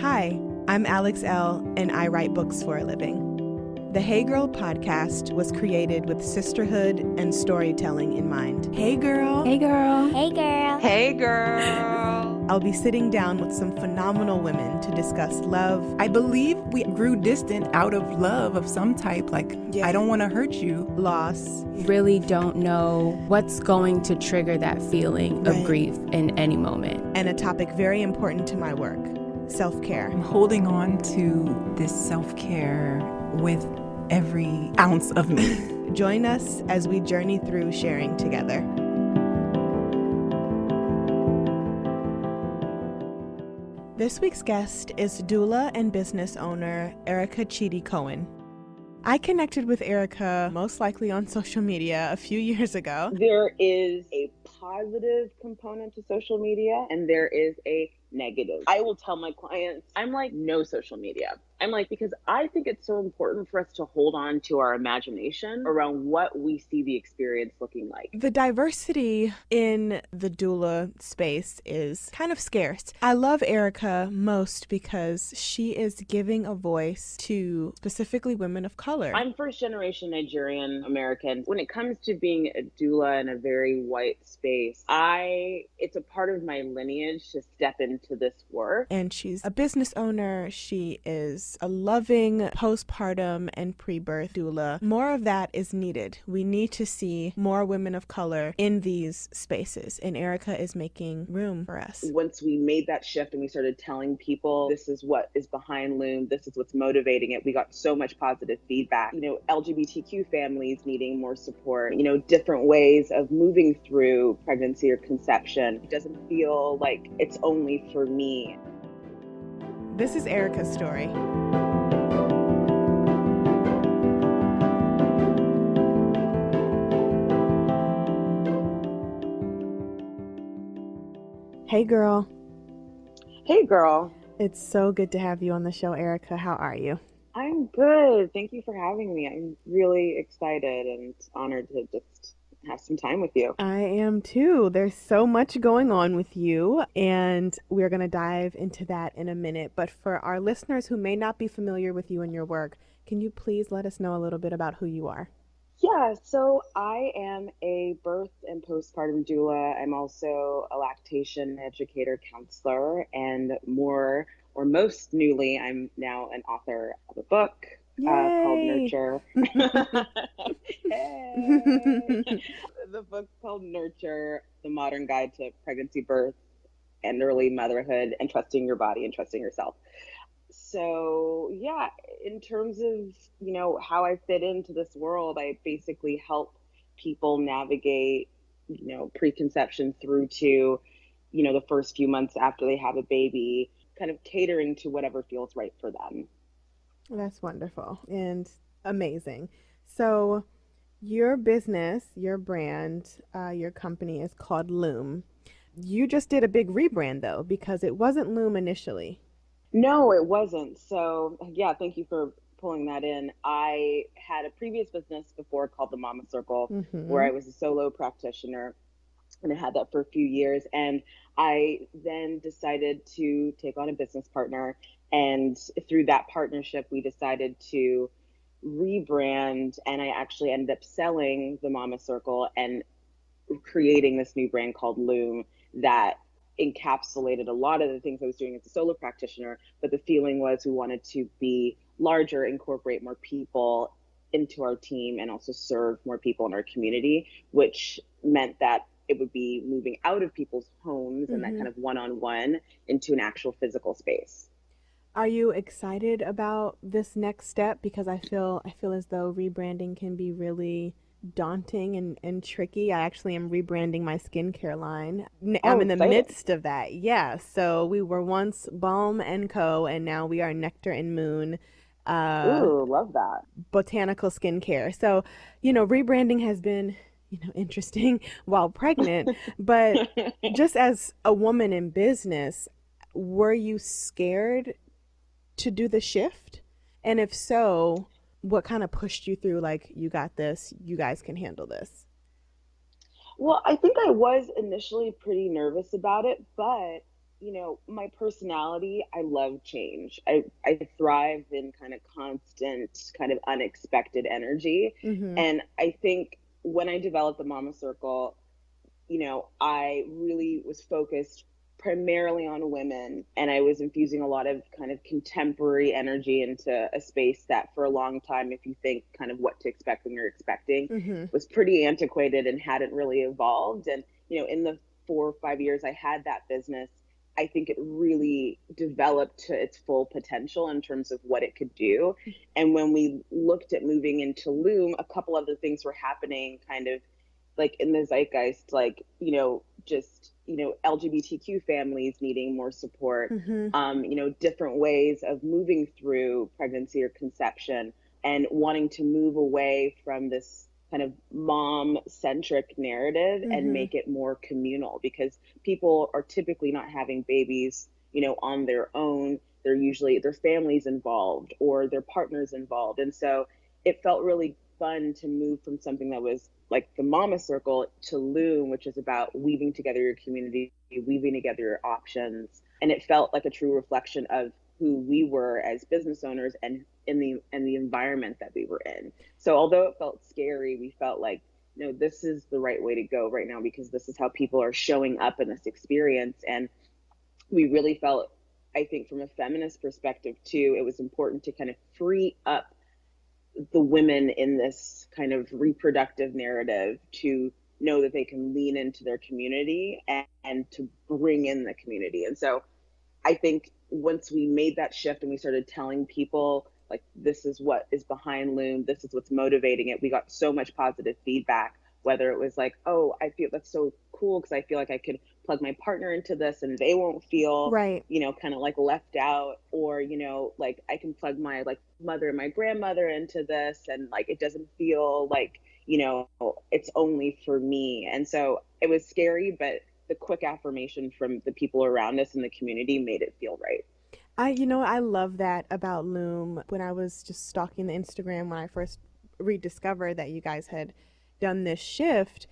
Hi, I'm Alex Elle, and I write books for a living. The Hey Girl podcast was created with sisterhood and storytelling in mind. Hey girl. Hey girl. Hey girl. Hey girl. I'll be sitting down with some phenomenal women to discuss love. I believe we grew distant out of love of some type, like, I don't want to hurt you. Loss. Really don't know what's going to trigger that feeling of grief in any moment. And a topic very important to my work, self-care. I'm holding on to this self-care with every ounce of me. Join us as we journey through sharing together. This week's guest is doula and business owner Erica Chidi Cohen. I connected with Erica most likely on social media a few years ago. There is a positive component to social media and there is a negative. I will tell my clients, I'm like, no social media. I'm like, because I think it's so important for us to hold on to our imagination around what we see the experience looking like. The diversity in the doula space is kind of scarce. I love Erica most because she is giving a voice to specifically women of color. I'm first generation Nigerian American. When it comes to being a doula in a very white space, it's a part of my lineage to step into this work. And she's a business owner. She is a loving postpartum and pre-birth doula. More of that is needed. We need to see more women of color in these spaces, and Erica is making room for us. Once we made that shift and we started telling people this is what is behind Loom, this is what's motivating it, we got so much positive feedback. LGBTQ families needing more support, different ways of moving through pregnancy or conception. It doesn't feel like it's only for me. This is Erica's story. Hey girl. Hey girl. It's so good to have you on the show, Erica. How are you? I'm good. Thank you for having me. I'm really excited and honored to just have some time with you. I am too. There's so much going on with you, and we're going to dive into that in a minute. But for our listeners who may not be familiar with you and your work, can you please let us know a little bit about who you are? Yeah, so I am a birth and postpartum doula. I'm also a lactation educator, counselor, and most newly, I'm now an author of a book called Nurture. The book's called Nurture, The Modern Guide to Pregnancy, Birth, and Early Motherhood, and Trusting Your Body and Trusting Yourself. So yeah, in terms of, how I fit into this world, I basically help people navigate, preconception through to, the first few months after they have a baby, kind of catering to whatever feels right for them. That's wonderful and amazing. So your business, your brand, your company is called Loom. You just did a big rebrand though, because it wasn't Loom initially. No, it wasn't. So yeah, thank you for pulling that in. I had a previous business before called the Mama Circle, where I was a solo practitioner, and I had that for a few years. And I then decided to take on a business partner. And through that partnership, we decided to rebrand. And I actually ended up selling the Mama Circle and creating this new brand called Loom that encapsulated a lot of the things I was doing as a solo practitioner. But the feeling was we wanted to be larger, incorporate more people into our team, and also serve more people in our community, which meant that it would be moving out of people's homes and that kind of one-on-one into an actual physical space. Are you excited about this next step? Because I feel as though rebranding can be really daunting and tricky. I actually am rebranding my skincare line. I'm in the midst of that. Yeah. So we were once Balm & Co. and now we are Nectar and Moon. Ooh, love that. Botanical skincare. So, rebranding has been, interesting while pregnant, but just as a woman in business, were you scared to do the shift? And if so, what kind of pushed you through, like, you got this, you guys can handle this? Well, I think I was initially pretty nervous about it, but my personality, I love change. I thrive in kind of constant, kind of unexpected energy. Mm-hmm. And I think when I developed the Mama Circle, I really was focused primarily on women, and I was infusing a lot of kind of contemporary energy into a space that for a long time, if you think kind of what to expect when you're expecting, Mm-hmm. was pretty antiquated and hadn't really evolved. And, in the 4 or 5 years I had that business, I think it really developed to its full potential in terms of what it could do. And when we looked at moving into Loom, a couple other things were happening kind of like in the zeitgeist, like, just, LGBTQ families needing more support, Mm-hmm. different ways of moving through pregnancy or conception and wanting to move away from this kind of mom centric narrative and Mm-hmm. make it more communal, because people are typically not having babies, on their own. They're usually their families involved or their partners involved. And so it felt really fun to move from something that was like the Mama Circle to Loom, which is about weaving together your community, weaving together your options. And it felt like a true reflection of who we were as business owners and in the environment that we were in. So although it felt scary, we felt like, this is the right way to go right now, because this is how people are showing up in this experience. And we really felt, I think from a feminist perspective too, it was important to kind of free up the women in this kind of reproductive narrative to know that they can lean into their community and to bring in the community. And so I think once we made that shift and we started telling people, like, this is what is behind Loom, this is what's motivating it, we got so much positive feedback, whether it was like, oh, I feel that's so cool because I feel like I could plug my partner into this and they won't feel, Right. kind of like left out, or, like I can plug my like mother and my grandmother into this and like it doesn't feel like, it's only for me. And so it was scary, but the quick affirmation from the people around us in the community made it feel right. I love that about Loom. When I was just stalking the Instagram when I first rediscovered that you guys had done this shift,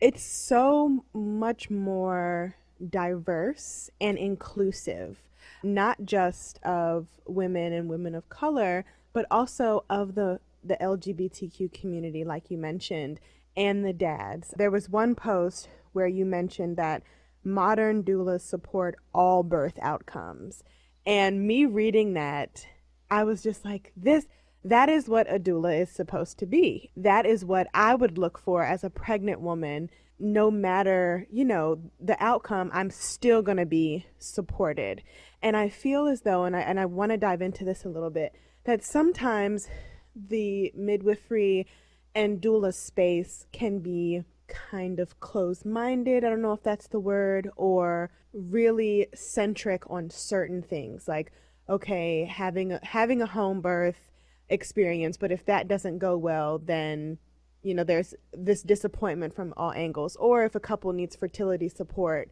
it's so much more diverse and inclusive, not just of women and women of color, but also of the LGBTQ community, like you mentioned, and the dads. There was one post where you mentioned that modern doulas support all birth outcomes. And me reading that, I was just like, that is what a doula is supposed to be. That is what I would look for as a pregnant woman. No matter, the outcome, I'm still going to be supported. And I feel as though, and I want to dive into this a little bit, that sometimes the midwifery and doula space can be kind of closed minded. I don't know if that's the word, or really centric on certain things. Like, okay, having a home birth experience, but if that doesn't go well, then there's this disappointment from all angles. Or if a couple needs fertility support,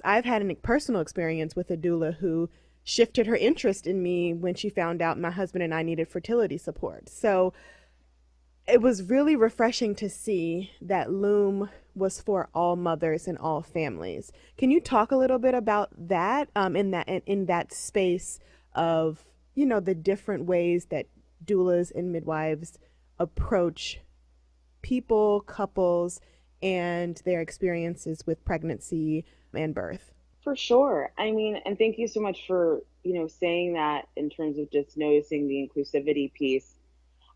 I've had a personal experience with a doula who shifted her interest in me when she found out my husband and I needed fertility support. So it was really refreshing to see that Loom was for all mothers and all families. Can you talk a little bit about that, in that space of the different ways that doulas and midwives approach people, couples, and their experiences with pregnancy and birth? For sure. I mean, and thank you so much for, saying that in terms of just noticing the inclusivity piece.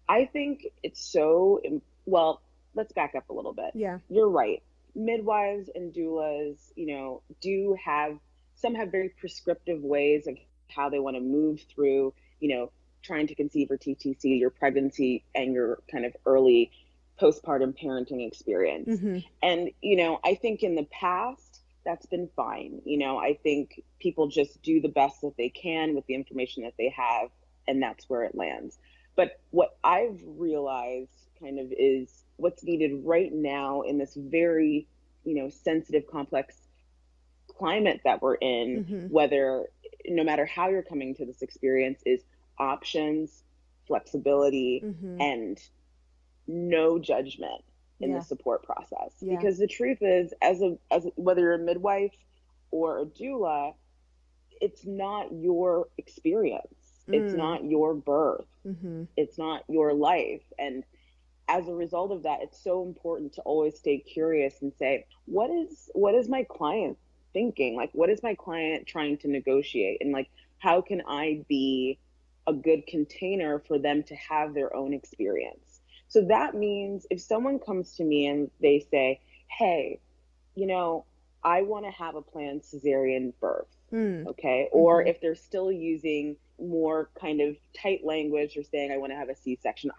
I think it's so, well, let's back up a little bit. Yeah. You're right. Midwives and doulas, some have very prescriptive ways of how they want to move through, trying to conceive or TTC, your pregnancy and your kind of early postpartum parenting experience. Mm-hmm. And, I think in the past, that's been fine. I think people just do the best that they can with the information that they have, and that's where it lands. But what I've realized kind of is what's needed right now in this very, sensitive, complex climate that we're in, Mm-hmm. whether no matter how you're coming to this experience, is options, flexibility, Mm-hmm. and no judgment in the Yeah. support process. Yeah. Because the truth is, as whether you're a midwife or a doula, it's not your experience. It's not your birth. It's not your life. And as a result of that, it's so important to always stay curious and say, what is my client thinking? Like, what is my client trying to negotiate? And like, how can I be a good container for them to have their own experience? So that means if someone comes to me and they say, hey, you know, I want to have a planned cesarean birth. Okay. Or if they're still using more kind of tight language or saying, I want to have a C-section.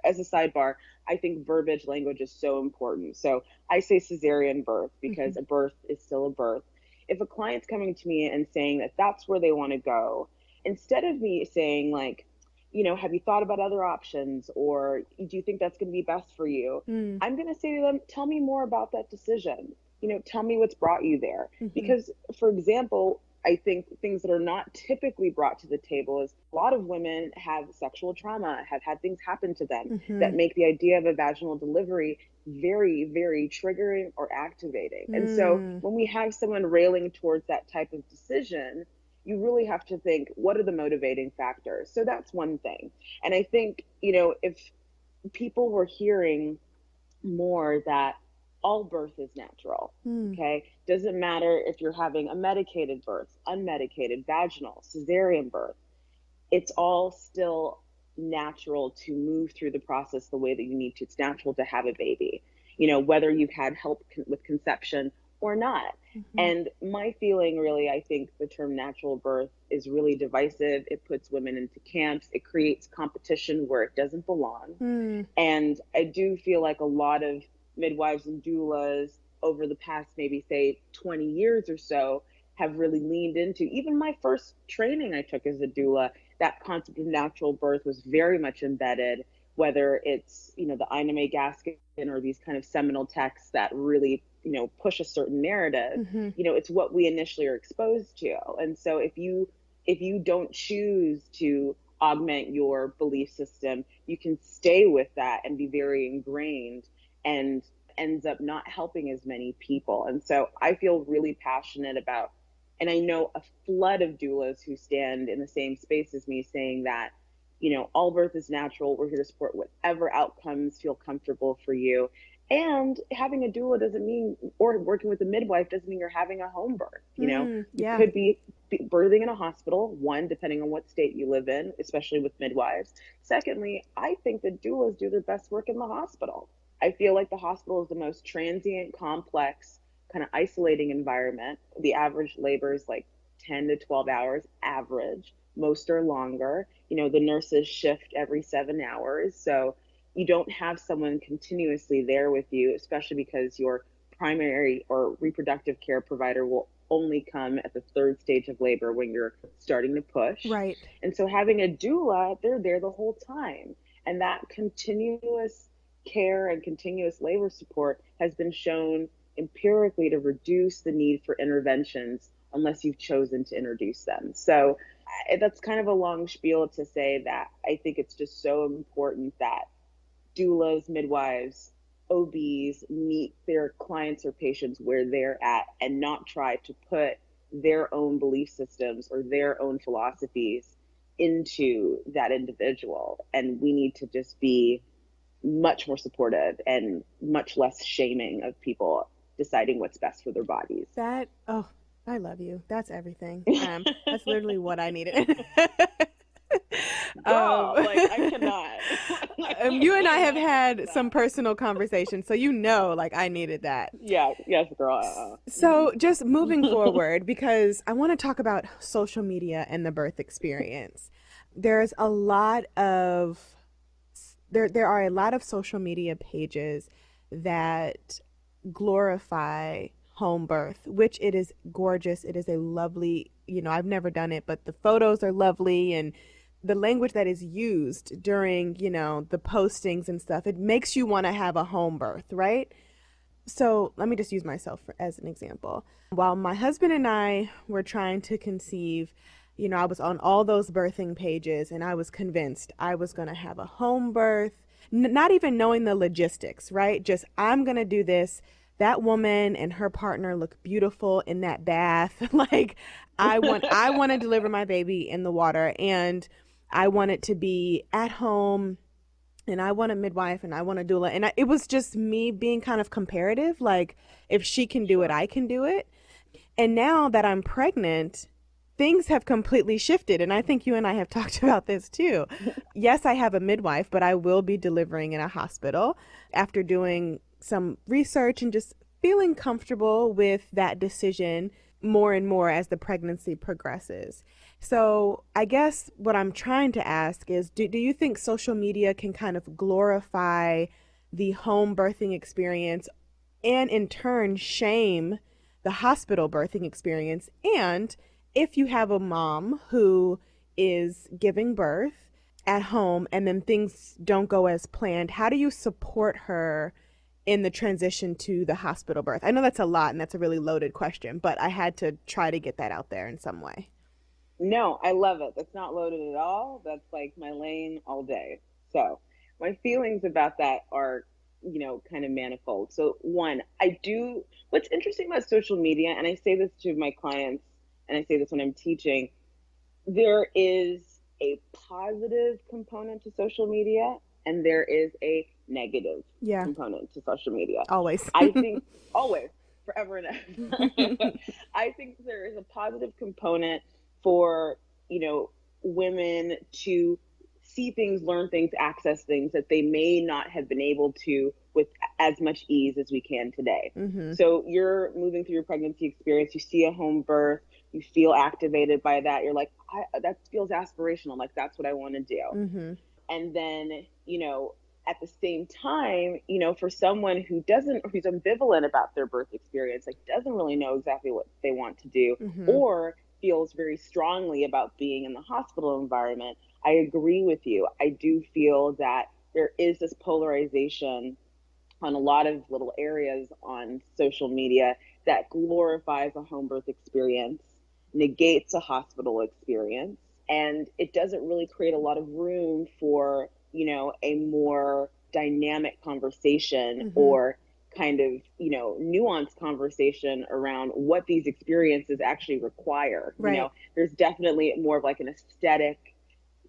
As a sidebar, I think verbiage language is so important. So I say cesarean birth because a birth is still a birth. If a client's coming to me and saying that that's where they want to go, instead of me saying like, you know, have you thought about other options, or do you think that's going to be best for you? I'm going to say to them, tell me more about that decision. You know, tell me what's brought you there. Because, for example, I think things that are not typically brought to the table is a lot of women have sexual trauma, have had things happen to them that make the idea of a vaginal delivery very, very triggering or activating. And so when we have someone railing towards that type of decision, you really have to think, what are the motivating factors? So that's one thing. And I think, you know, if people were hearing more that all birth is natural, okay? Doesn't matter if you're having a medicated birth, unmedicated, vaginal, cesarean birth, it's all still natural to move through the process the way that you need to. It's natural to have a baby, you know, whether you've had help with conception or not. And my feeling really, I think the term natural birth is really divisive. It puts women into camps. It creates competition where it doesn't belong. And I do feel like a lot of midwives and doulas over the past maybe say 20 years or so have really leaned into, even my first training I took as a doula, that concept of natural birth was very much embedded, whether it's, you know, the Ina May Gaskin or these kind of seminal texts that really, you know, push a certain narrative. You know, it's what we initially are exposed to. And so if you don't choose to augment your belief system, you can stay with that and be very ingrained, and ends up not helping as many people. And so I feel really passionate about, and I know a flood of doulas who stand in the same space as me saying that, you know, all birth is natural. We're here to support whatever outcomes feel comfortable for you. And having a doula doesn't mean, or working with a midwife doesn't mean you're having a home birth. You know, you could be birthing in a hospital, one, depending on what state you live in, especially with midwives. Secondly, I think that doulas do their best work in the hospital. I feel like the hospital is the most transient, complex, kind of isolating environment. The average labor is like 10 to 12 hours average. Most are longer. You know, the nurses shift every 7 hours. So you don't have someone continuously there with you, especially because your primary or reproductive care provider will only come at the third stage of labor when you're starting to push. Right. And so having a doula, they're there the whole time. And that continuous care and continuous labor support has been shown empirically to reduce the need for interventions unless you've chosen to introduce them. So that's kind of a long spiel to say that I think it's just so important that doulas, midwives, OBs meet their clients or patients where they're at and not try to put their own belief systems or their own philosophies into that individual. And we need to just be much more supportive and much less shaming of people deciding what's best for their bodies. Oh, I love you. That's everything. That's literally what I needed. Girl, like I cannot. You and I have had some personal conversations, so you know, like I needed that. Yeah, yes, girl. So just moving forward, because I want to talk about social media and the birth experience. There's a lot of there are a lot of social media pages that glorify home birth, which it is gorgeous. It is a lovely, you know, I've never done it, but the photos are lovely, and the language that is used during, you know, the postings and stuff, it makes you want to have a home birth, right? So let me just use myself as an example. While my husband and I were trying to conceive, you know, I was on all those birthing pages and I was convinced I was going to have a home birth, not even knowing the logistics, right? Just, I'm going to do this. that woman and her partner look beautiful in that bath. Like I want to deliver my baby in the water, and I want it to be at home, and I want a midwife, and I want a doula. And it was just me being kind of comparative, like if she can do it, Sure. I can do it. And now that I'm pregnant, things have completely shifted. And I think you and I have talked about this too. Yes, I have a midwife, but I will be delivering in a hospital after doing some research and just feeling comfortable with that decision more and more as the pregnancy progresses. So I guess what I'm trying to ask is, do you think social media can kind of glorify the home birthing experience and in turn shame the hospital birthing experience? And if you have a mom who is giving birth at home and then things don't go as planned, how do you support her in the transition to the hospital birth? I know that's a lot and that's a really loaded question, but I had to try to get that out there in some way. No, I love it. That's not loaded at all. That's like my lane all day. So my feelings about that are, kind of manifold. So one, what's interesting about social media, and I say this to my clients, and I say this when I'm teaching, there is a positive component to social media and there is a negative Yeah, component to social media. always. I think always, forever and ever. I think there is a positive component for, women to see things, learn things, access things that they may not have been able to with as much ease as we can today. Mm-hmm. So you're moving through your pregnancy experience, you see a home birth, you feel activated by that. You're like, that feels aspirational. Like, that's what I want to do. Mm-hmm. And then, at the same time, for someone who's ambivalent about their birth experience, like doesn't really know exactly what they want to do, Mm-hmm. or feels very strongly about being in the hospital environment, I agree with you. I do feel that there is this polarization on a lot of little areas on social media that glorifies a home birth experience, negates a hospital experience, and it doesn't really create a lot of room for, a more dynamic conversation Mm-hmm. or kind of, nuanced conversation around what these experiences actually require. Right. There's definitely more of like an aesthetic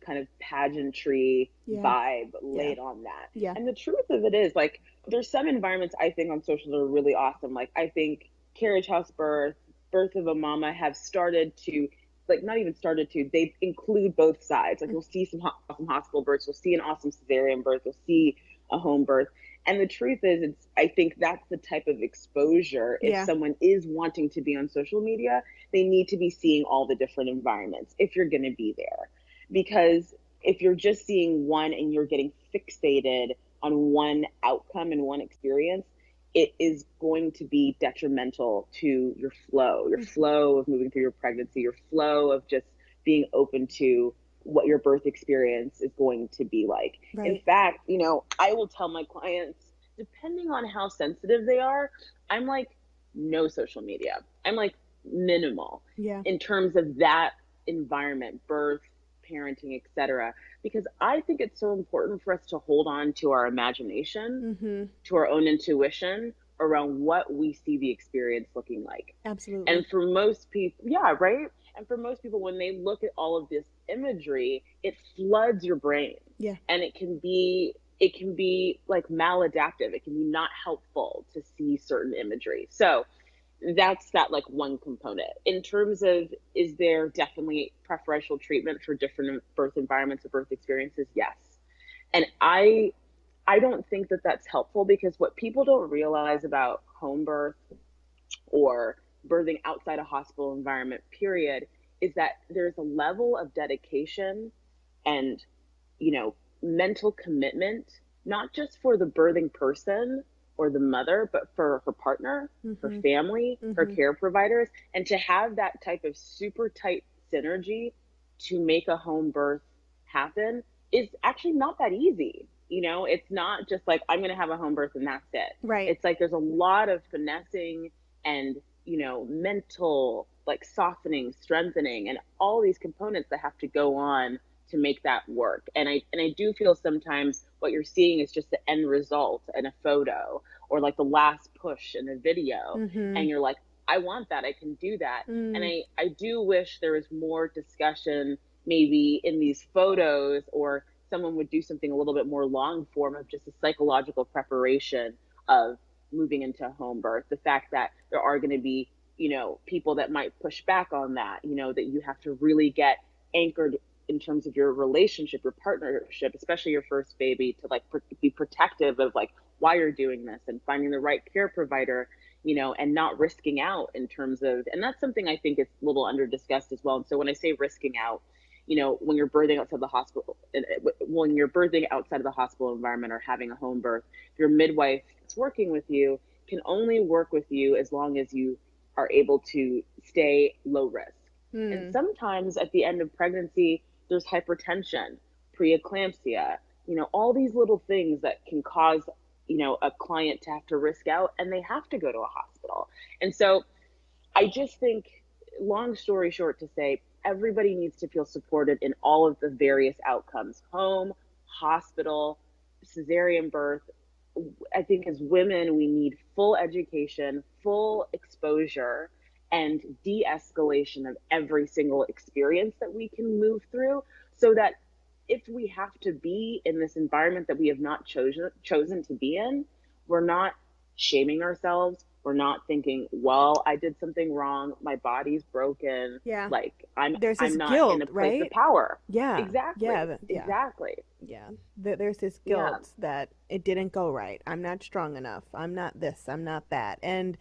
kind of pageantry Yeah. vibe Yeah. laid on that. Yeah. And the truth of it is, like, there's some environments I think on social that are really awesome. Like, I think carriage house birth of a mama have started to, like, not even started to, they include both sides. Like, you'll see some awesome hospital births, you'll see an awesome cesarean birth, you'll see a home birth. And the truth is, I think that's the type of exposure. If Yeah. someone is wanting to be on social media, they need to be seeing all the different environments if you're going to be there. Because if you're just seeing one and you're getting fixated on one outcome and one experience, it is going to be detrimental to your flow of moving through your pregnancy, your flow of just being open to what your birth experience is going to be like. In Right. fact, I will tell my clients, depending on how sensitive they are, I'm like, no social media. I'm like minimal Yeah. in terms of that environment, birth, parenting, etc. Because I think it's so important for us to hold on to our imagination, Mm-hmm. to our own intuition around what we see the experience looking like. Absolutely. And for most people, yeah, right? And for most people, when they look at all of this imagery, it floods your brain. Yeah. And it can be like maladaptive. It can be not helpful to see certain imagery. So that's that, like, one component. In terms of, is there definitely preferential treatment for different birth environments or birth experiences? Yes. And I don't think that that's helpful, because what people don't realize about home birth or birthing outside a hospital environment, period, is that there's a level of dedication and, you know, mental commitment, not just for the birthing person or the mother, but for her partner, her Mm-hmm. family, her Mm-hmm. care providers. And to have that type of super tight synergy to make a home birth happen is actually not that easy. It's not just like, I'm going to have a home birth and that's it. Right. It's like there's a lot of finessing and, mental, like, softening, strengthening, and all these components that have to go on to make that work. And I do feel sometimes what you're seeing is just the end result in a photo, or like the last push in a video. Mm-hmm. And you're like, I want that, I can do that. And Mm. I do wish there was more discussion maybe in these photos, or someone would do something a little bit more long form of just a psychological preparation of moving into home birth. The fact that there are going to be, people that might push back on that, that you have to really get anchored in terms of your relationship, your partnership, especially your first baby, to like be protective of like why you're doing this, and finding the right care provider, and not risking out in terms of, and that's something I think is a little under discussed as well. And so when I say risking out, when you're birthing outside the hospital, when you're birthing outside of the hospital environment or having a home birth, your midwife that's working with you can only work with you as long as you are able to stay low risk. And Mm. sometimes at the end of pregnancy, there's hypertension, preeclampsia, all these little things that can cause, a client to have to risk out, and they have to go to a hospital. And so I just think, long story short, to say everybody needs to feel supported in all of the various outcomes: home, hospital, cesarean birth. I think as women, we need full education, full exposure, and de escalation of every single experience that we can move through, so that if we have to be in this environment that we have not chosen to be in, we're not shaming ourselves. We're not thinking, well, I did something wrong, my body's broken, Yeah. like There's this I'm not in guilt, a place of right? power. Yeah. Yeah. Exactly. Yeah. Exactly. Yeah. There's this Yeah. guilt that it didn't go right. I'm not strong enough. I'm not this. I'm not that. And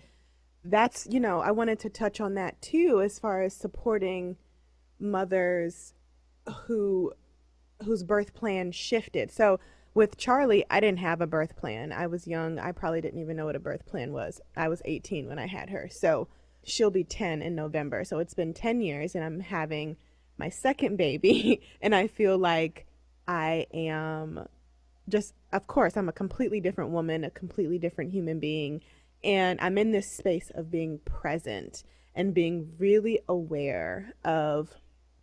that's, I wanted to touch on that too, as far as supporting mothers who whose birth plan shifted. So with Charlie, I didn't have a birth plan. I was young. I probably didn't even know what a birth plan was. I was 18 when I had her. So she'll be 10 in November. So it's been 10 years and I'm having my second baby. And I feel like I am just, of course, I'm a completely different woman, a completely different human being. And I'm in this space of being present and being really aware of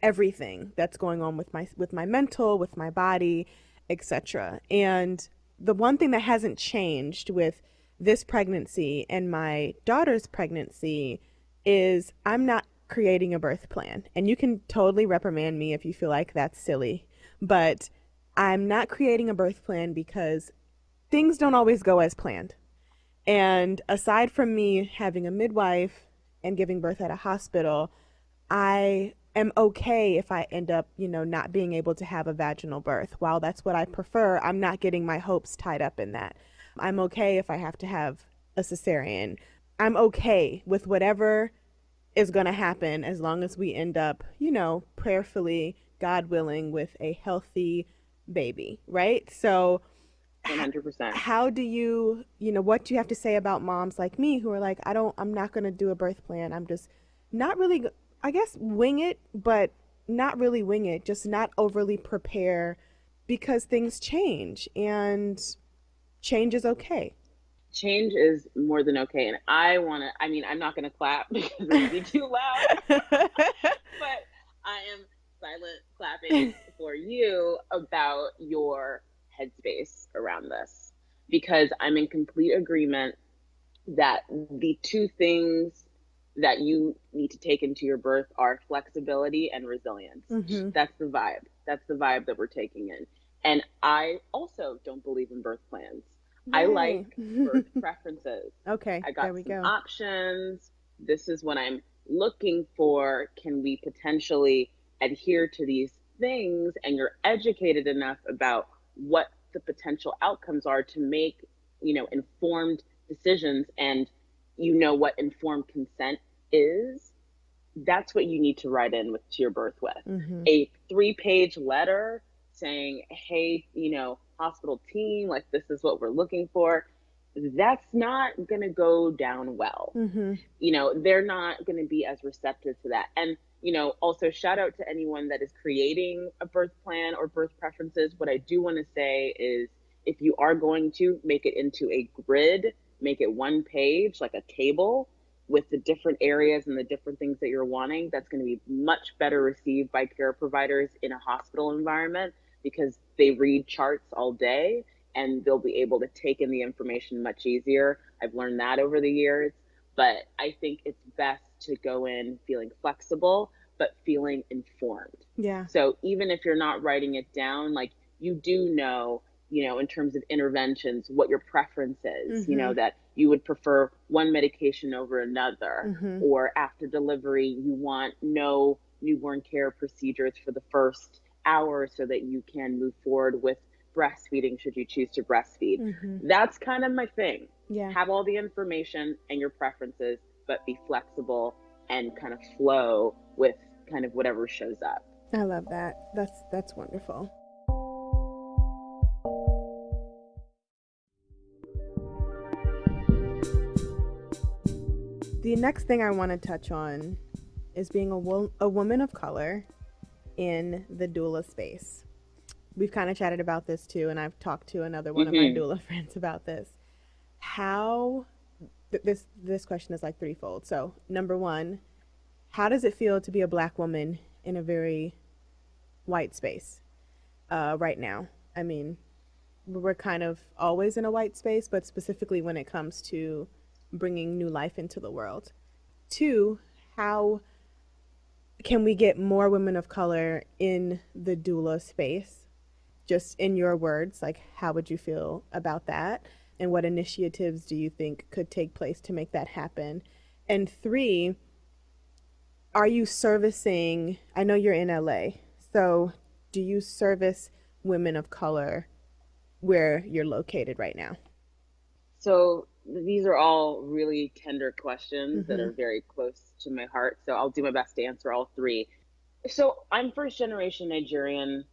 everything that's going on with my mental, with my body, etc. And the one thing that hasn't changed with this pregnancy and my daughter's pregnancy is I'm not creating a birth plan. And you can totally reprimand me if you feel like that's silly, but I'm not creating a birth plan because things don't always go as planned. And aside from me having a midwife and giving birth at a hospital, I am okay if I end up, not being able to have a vaginal birth. While that's what I prefer, I'm not getting my hopes tied up in that. I'm okay if I have to have a cesarean. I'm okay with whatever is going to happen as long as we end up, prayerfully, God willing, with a healthy baby, right? So 100%. how do you, what do you have to say about moms like me who are like, I'm not going to do a birth plan. I'm just not really, I guess, wing it, but not really wing it, just not overly prepare because things change and change is okay. Change is more than okay. And I'm not going to clap because it would be too loud, but I am silent clapping for you about your headspace around this, because I'm in complete agreement that the two things that you need to take into your birth are flexibility and resilience. Mm-hmm. That's the vibe. That's the vibe that we're taking in. And I also don't believe in birth plans. I like birth preferences. Okay, I got there we some go. options. This is what I'm looking for. Can we potentially adhere to these things? And you're educated enough about what the potential outcomes are to make, informed decisions, and what informed consent is. That's what you need to write in to your birth with. Mm-hmm. A 3-page letter saying, hey, hospital team, like, this is what we're looking for. That's not going to go down well. Mm-hmm. They're not going to be as receptive to that. And, also shout out to anyone that is creating a birth plan or birth preferences. What I do want to say is, if you are going to make it into a grid, make it one page, like a table, with the different areas and the different things that you're wanting, that's going to be much better received by care providers in a hospital environment, because they read charts all day and they'll be able to take in the information much easier. I've learned that over the years, but I think it's best to go in feeling flexible, but feeling informed. Yeah. So even if you're not writing it down, like, you do know, in terms of interventions, what your preference is, that you would prefer one medication over another, or after delivery, you want no newborn care procedures for the first hour so that you can move forward with breastfeeding should you choose to breastfeed. That's kind of my thing. Yeah. Have all the information and your preferences, but be flexible and kind of flow with kind of whatever shows up. I love that. That's wonderful. The next thing I want to touch on is being a woman of color in the doula space. We've kind of chatted about this too, and I've talked to another one of my doula friends about this. This question is like threefold. So, number one, how does it feel to be a Black woman in a very white space right now? I mean, we're kind of always in a white space, but specifically when it comes to bringing new life into the world. Two, how can we get more women of color in the doula space? Just in your words, like, how would you feel about that? And what initiatives do you think could take place to make that happen? And three, are you servicing, I know you're in LA, so do you service women of color where you're located right now? So these are all really tender questions that are very close to my heart. So I'll do my best to answer all three. So I'm first generation Nigerian,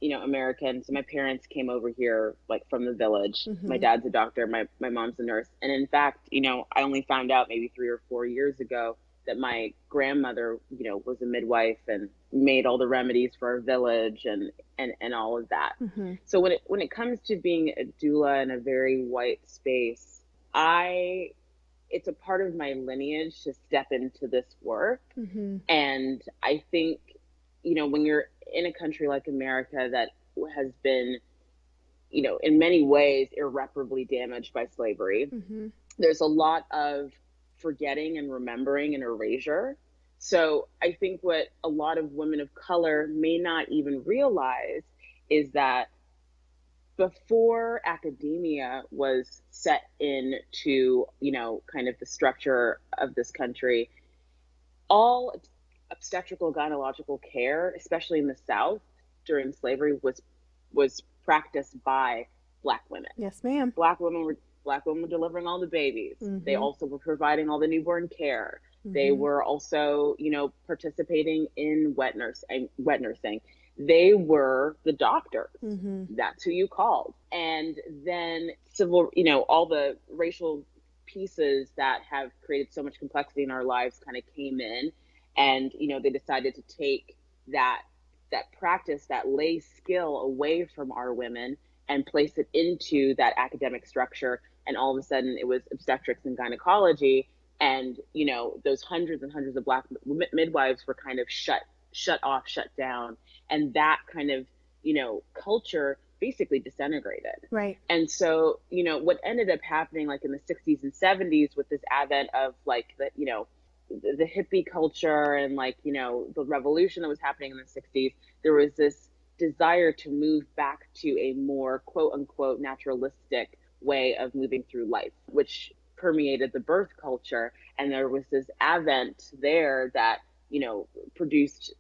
American. So my parents came over here like from the village. My dad's a doctor, my mom's a nurse. And in fact, I only found out maybe 3 or 4 years ago that my grandmother, was a midwife and made all the remedies for our village and all of that. So when it comes to being a doula in a very white space, it's a part of my lineage to step into this work. And I think, when you're in a country like America that has been, in many ways irreparably damaged by slavery, there's a lot of forgetting and remembering and erasure. So I think what a lot of women of color may not even realize is that before academia was set into, kind of the structure of this country, all obstetrical gynecological care, especially in the South during slavery, was practiced by Black women. Yes, ma'am. Black women were delivering all the babies. They also were providing all the newborn care. They were also, participating in wet nursing. They were the doctors. That's who you called. And then all the racial pieces that have created so much complexity in our lives kind of came in, and they decided to take that practice, that lay skill, away from our women and place it into that academic structure. And all of a sudden it was obstetrics and gynecology, and those hundreds and hundreds of Black midwives were kind of shut off, shut down, and that kind of culture basically disintegrated. Right. And so what ended up happening, like in the 60s and 70s, with this advent of like the hippie culture and the revolution that was happening in the 60s, there was this desire to move back to a more quote unquote naturalistic way of moving through life, which permeated the birth culture. And there was this advent there that produced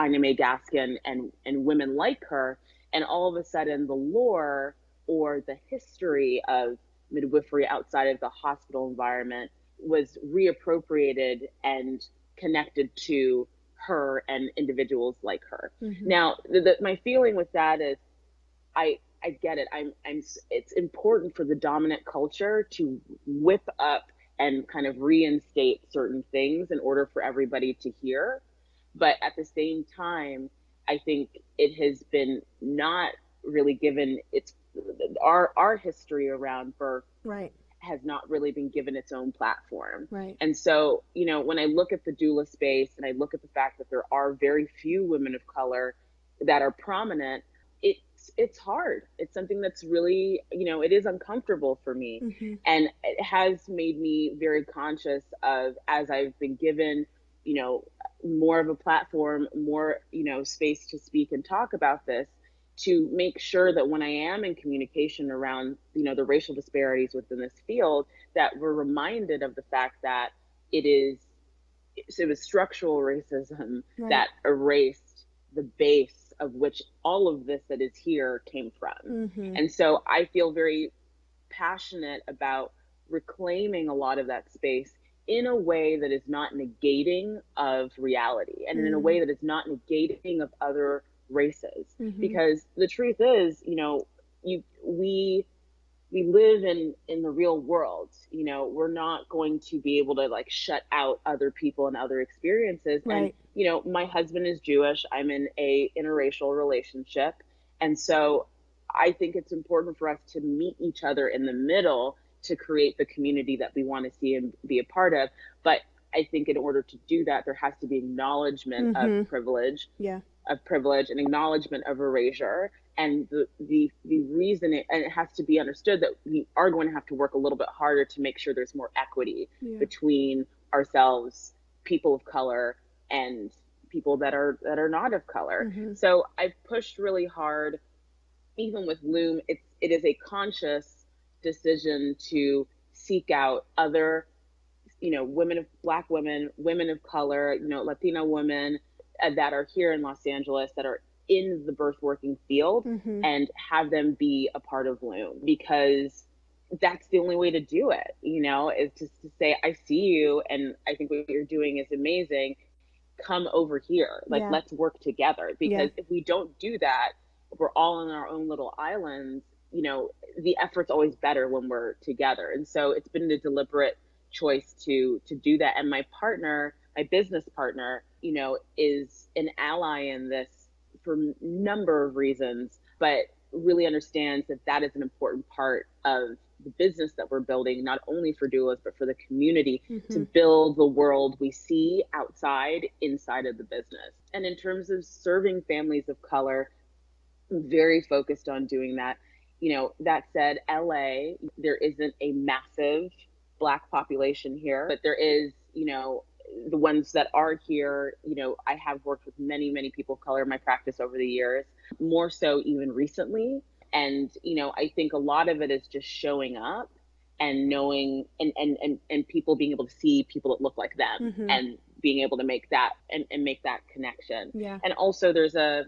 Ina May Gaskin and women like her. And all of a sudden the lore or the history of midwifery outside of the hospital environment was reappropriated and connected to her and individuals like her. Now, my feeling with that is, I get it. It's important for the dominant culture to whip up and kind of reinstate certain things in order for everybody to hear. But at the same time, I think it has been not really given our history around birth. Right. has not really been given its own platform. Right. And so, when I look at the doula space and I look at the fact that there are very few women of color that are prominent, it's hard. It's something that's really, it is uncomfortable for me. Mm-hmm. And it has made me very conscious of, as I've been given, more of a platform, more, space to speak and talk about this, to make sure that when I am in communication around, the racial disparities within this field, that we're reminded of the fact that it was structural racism Right. that erased the base of which all of this that is here came from. Mm-hmm. And so I feel very passionate about reclaiming a lot of that space in a way that is not negating of reality, and in a way that is not negating of other races. Mm-hmm. Because the truth is, we live in the real world. We're not going to be able to like shut out other people and other experiences. Right. And my husband is Jewish. I'm in a interracial relationship, and so I think it's important for us to meet each other in the middle to create the community that we want to see and be a part of. But I think in order to do that, there has to be acknowledgement of privilege, and acknowledgement of erasure. And the reason and it has to be understood that we are going to have to work a little bit harder to make sure there's more equity between ourselves, people of color, and people that are not of color. Mm-hmm. So I've pushed really hard. Even with Loom, it is a conscious decision to seek out other, Black women, women of color, Latina women that are here in Los Angeles that are in the birth working field, and have them be a part of Loom, because that's the only way to do it, is just to say, I see you and I think what you're doing is amazing. Come over here. Like, let's work together. Because if we don't do that, we're all on our own little islands, the effort's always better when we're together. And so it's been a deliberate choice to do that. And my partner, my business partner, is an ally in this for a number of reasons, but really understands that that is an important part of the business that we're building, not only for doulas, but for the community, to build the world we see outside, inside of the business. And in terms of serving families of color, I'm very focused on doing that. That said, LA, there isn't a massive Black population here, but there is, the ones that are here, I have worked with many, many people of color in my practice over the years, more so even recently. And, I think a lot of it is just showing up and knowing and people being able to see people that look like them, and being able to make that and make that connection. Yeah. And also there's a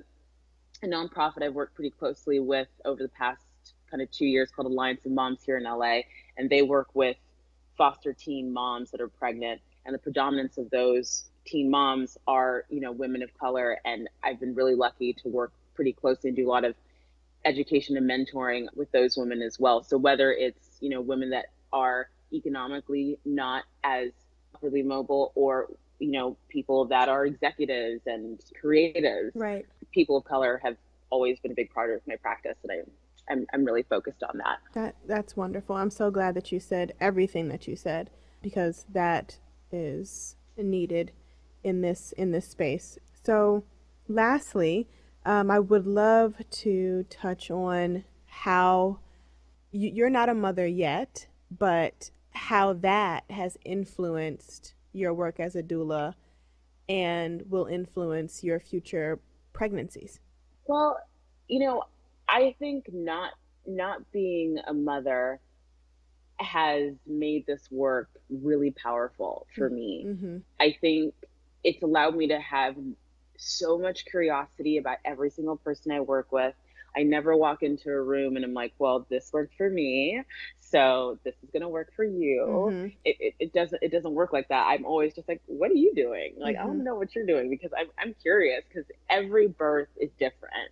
nonprofit I've worked pretty closely with over the past kind of 2 years called Alliance of Moms here in LA. And they work with foster teen moms that are pregnant. And the predominance of those teen moms are, women of color. And I've been really lucky to work pretty closely and do a lot of education and mentoring with those women as well. So whether it's, women that are economically not as really mobile, or, people that are executives and creatives, Right. people of color have always been a big part of my practice. And I'm really focused on that. That's wonderful. I'm so glad that you said everything that you said, because that is needed in this space. So lastly, I would love to touch on how you're not a mother yet, but how that has influenced your work as a doula and will influence your future pregnancies. Well, I think not being a mother has made this work really powerful for me. I think it's allowed me to have so much curiosity about every single person I work with. I never walk into a room and I'm like, well, this worked for me, so this is gonna work for you. It doesn't work like that. I'm always just like, what are you doing? Like, I want to know what you're doing, because I'm curious, because every birth is different.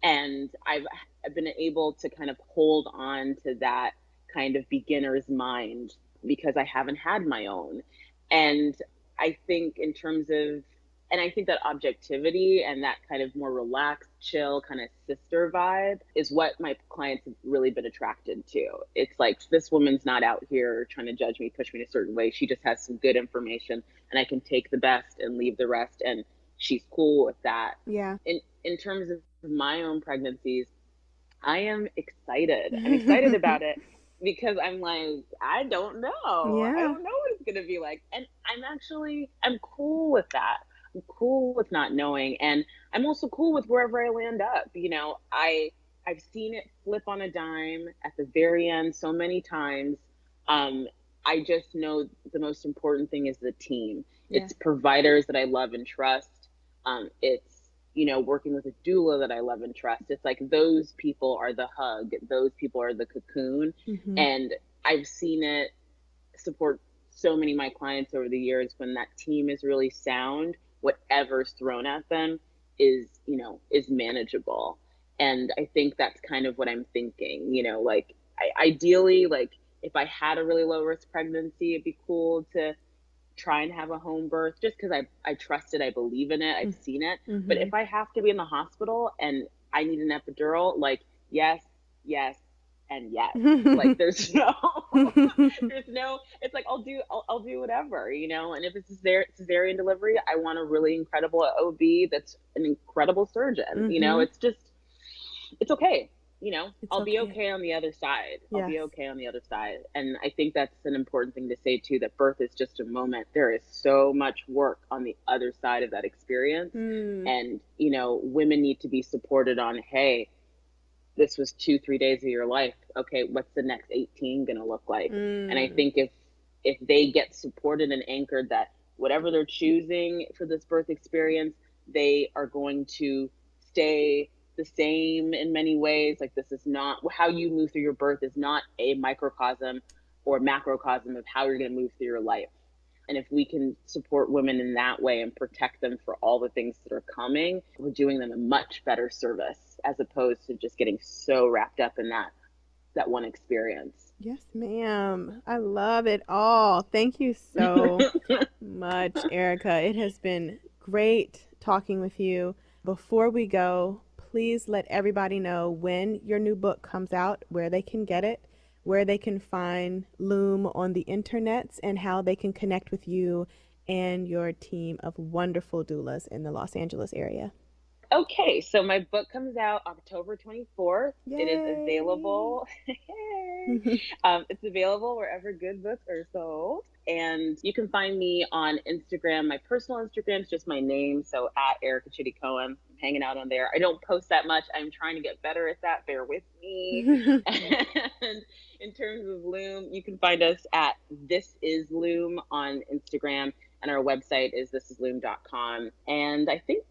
And I've been able to kind of hold on to that kind of beginner's mind because I haven't had my own. And I think in terms of And I think that objectivity and that kind of more relaxed, chill, kind of sister vibe is what my clients have really been attracted to. It's like, this woman's not out here trying to judge me, push me in a certain way. She just has some good information, and I can take the best and leave the rest. And she's cool with that. Yeah. In terms of my own pregnancies, I am excited. I'm excited about it because I'm like, I don't know. Yeah. I don't know what it's going to be like. And I'm cool with that. I'm cool with not knowing. And I'm also cool with wherever I land up. You know, I've seen it flip on a dime at the very end so many times. I just know the most important thing is the team. Yeah. It's providers that I love and trust. It's, you know, working with a doula that I love and trust. It's like, those people are the hug. Those people are the cocoon. And I've seen it support so many of my clients over the years. When that team is really sound, whatever's thrown at them is, you know, is manageable. And I think that's kind of what I'm thinking, you know, like, ideally, like, if I had a really low risk pregnancy, it'd be cool to try and have a home birth, just because I trust it, I believe in it, I've seen it. But if I have to be in the hospital and I need an epidural, like, yes, and yes. Like, there's no, it's like, I'll do whatever, you know. And if it's cesarean delivery, I want a really incredible OB that's an incredible surgeon. You know, it's okay. You know, I'll be okay on the other side. I'll be okay on the other side. And I think that's an important thing to say too, that birth is just a moment. There is so much work on the other side of that experience. And, you know, women need to be supported on, hey, this was 2-3 days of your life. Okay, what's the next 18 gonna look like? And I think if they get supported and anchored that whatever they're choosing for this birth experience, they are going to stay the same in many ways. Like, this is not, how you move through your birth is not a microcosm or macrocosm of how you're going to move through your life. And if we can support women in that way and protect them for all the things that are coming, we're doing them a much better service, as opposed to just getting so wrapped up in that one experience. Yes, ma'am. I love it all. Thank you so much, Erica. It has been great talking with you. Before we go, please let everybody know when your new book comes out, where they can get it, where they can find Loom on the internets, and how they can connect with you and your team of wonderful doulas in the Los Angeles area. Okay, so my book comes out October 24th. Yay. It is available. It's available wherever good books are sold. And you can find me on Instagram. My personal Instagram is just my name, so at Erica Chitty Cohen. I'm hanging out on there. I don't post that much. I'm trying to get better at that. Bear with me. And in terms of Loom, you can find us at This Is Loom on Instagram, and our website is thisisloom.com. And I think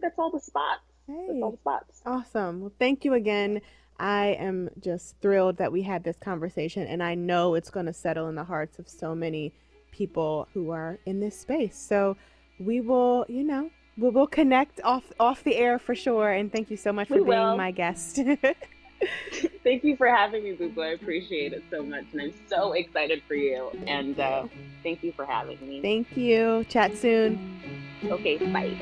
that's all the spots. Hey. That's all the spots. Awesome. Well, thank you again. I am just thrilled that we had this conversation, and I know it's going to settle in the hearts of so many people who are in this space. So we will, we will connect off the air for sure. And thank you so much for being my guest. Thank you for having me, Boo Boo. I appreciate it so much, and I'm so excited for you. And thank you for having me. Thank you. Chat soon. Okay, bye.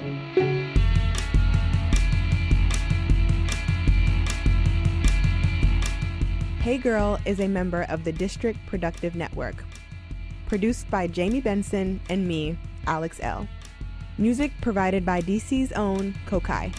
Hey Girl is a member of the District Productive Network. Produced by Jamie Benson and me, Alex Elle. Music provided by DC's own Kokai.